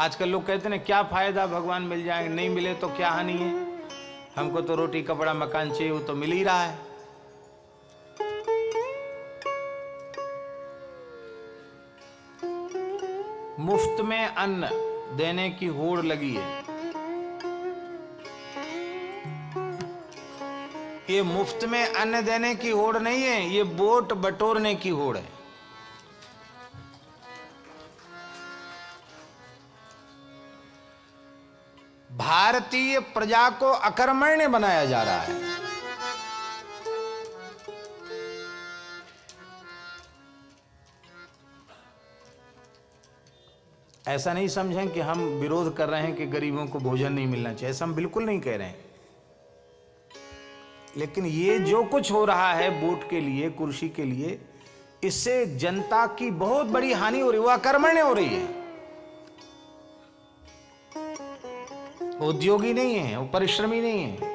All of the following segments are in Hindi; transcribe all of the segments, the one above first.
आजकल लोग कहते हैं क्या फायदा, भगवान मिल जाएंगे, नहीं मिले तो क्या हानि है, हमको तो रोटी कपड़ा मकान चाहिए, वो तो मिल ही रहा है। मुफ्त में अन्न देने की होड़ लगी है। ये मुफ्त में अन्न देने की होड़ नहीं है, ये वोट बटोरने की होड़ है। भारतीय प्रजा को अकर्मण्य बनाया जा रहा है। ऐसा नहीं समझें कि हम विरोध कर रहे हैं कि गरीबों को भोजन नहीं मिलना चाहिए, ऐसा हम बिल्कुल नहीं कह रहे हैं। लेकिन ये जो कुछ हो रहा है वोट के लिए, कुर्सी के लिए, इससे जनता की बहुत बड़ी हानि हो रही है, वो अकर्मण्य हो रही है। उद्योगी नहीं है, वो परिश्रमी नहीं है।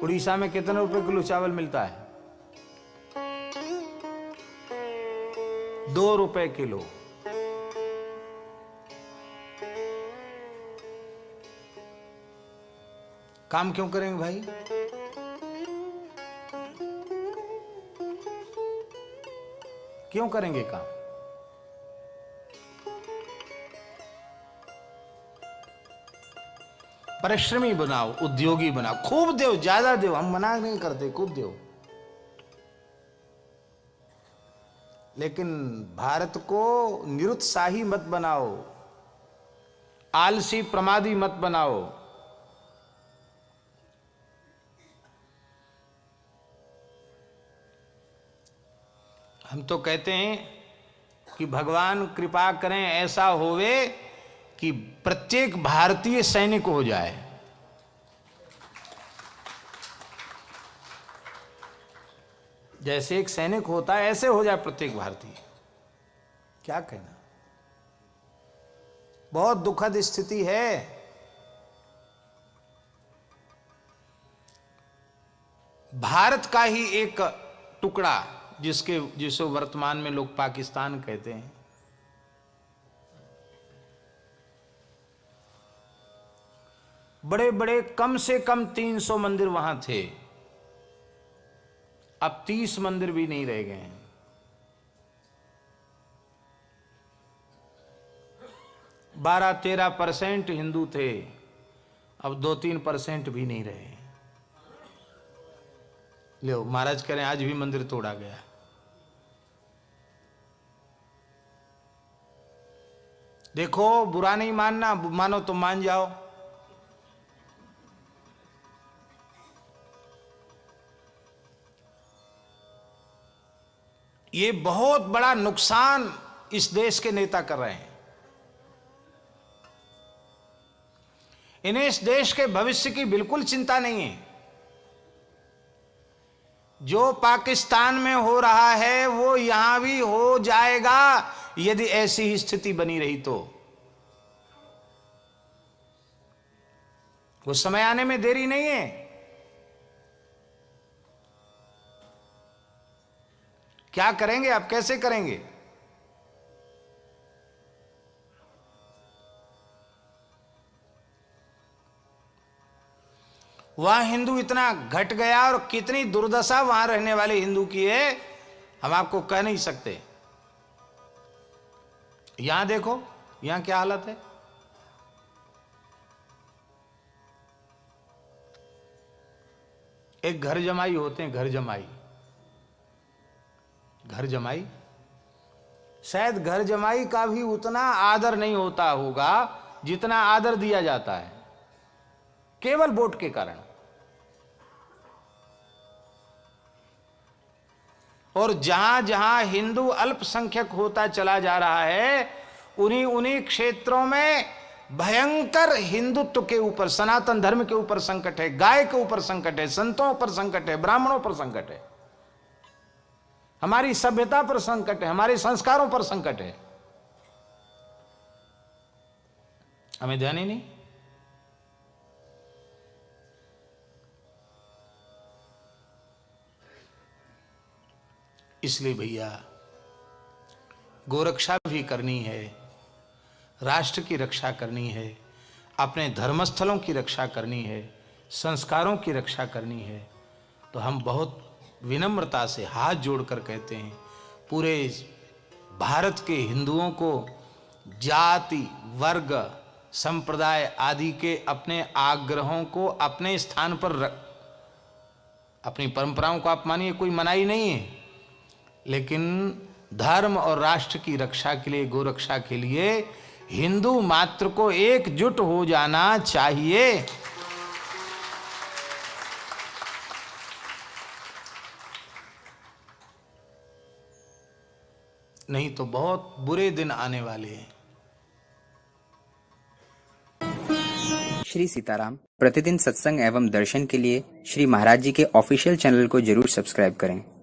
उड़ीसा में कितने रुपए किलो चावल मिलता है? 2 रुपए किलो। काम क्यों करेंगे भाई? क्यों करेंगे काम? परिश्रमी बनाओ, उद्योगी बनाओ, खूब दो, ज्यादा दो, हम मना नहीं करते, खूब दो। लेकिन भारत को निरुत्साही मत बनाओ, आलसी प्रमादी मत बनाओ। हम तो कहते हैं कि भगवान कृपा करें, ऐसा होवे कि प्रत्येक भारतीय सैनिक हो जाए। जैसे एक सैनिक होता है ऐसे हो जाए प्रत्येक भारतीय। क्या कहना, बहुत दुखद स्थिति है। भारत का ही एक टुकड़ा, जिसे वर्तमान में लोग पाकिस्तान कहते हैं, बड़े बड़े कम से कम 300 मंदिर वहां थे, अब 30 मंदिर भी नहीं रह गए हैं। 12-13% हिंदू थे, अब 2-3% भी नहीं रहे। लो महाराज करें, आज भी मंदिर तोड़ा गया। देखो, बुरा नहीं मानना, मानो तो मान जाओ। ये बहुत बड़ा नुकसान इस देश के नेता कर रहे हैं। इन्हें इस देश के भविष्य की बिल्कुल चिंता नहीं है। जो पाकिस्तान में हो रहा है वो यहां भी हो जाएगा, यदि ऐसी ही स्थिति बनी रही तो। वो समय आने में देरी नहीं है। क्या करेंगे आप, कैसे करेंगे? वहां हिंदू इतना घट गया, और कितनी दुर्दशा वहां रहने वाले हिंदू की है, हम आपको कह नहीं सकते। यहां देखो, यहां क्या हालत है। एक घर जमाई होते हैं, घर जमाई, घर जमाई, शायद घर जमाई का भी उतना आदर नहीं होता होगा जितना आदर दिया जाता है, केवल वोट के कारण। और जहां जहां हिंदू अल्पसंख्यक होता चला जा रहा है, उन्हीं उन्हीं क्षेत्रों में भयंकर हिंदुत्व के ऊपर, सनातन धर्म के ऊपर संकट है, गाय के ऊपर संकट है, संतों पर संकट है, ब्राह्मणों पर संकट है, हमारी सभ्यता पर संकट है, हमारे संस्कारों पर संकट है। हमें ध्यान ही नहीं। इसलिए भैया, गोरक्षा भी करनी है, राष्ट्र की रक्षा करनी है, अपने धर्मस्थलों की रक्षा करनी है, संस्कारों की रक्षा करनी है, तो हम बहुत विनम्रता से हाथ जोड़कर कहते हैं पूरे भारत के हिंदुओं को जाति, वर्ग, संप्रदाय आदि के अपने आग्रहों को अपने स्थान पर अपनी परंपराओं को आप मानिए, कोई मनाही नहीं है, लेकिन धर्म और राष्ट्र की रक्षा के लिए, गोरक्षा के लिए हिंदू मात्र को एकजुट हो जाना चाहिए। नहीं तो बहुत बुरे दिन आने वाले हैं। श्री सीताराम प्रतिदिन सत्संग एवं दर्शन के लिए श्री महाराज जी के ऑफिशियल चैनल को जरूर सब्सक्राइब करें।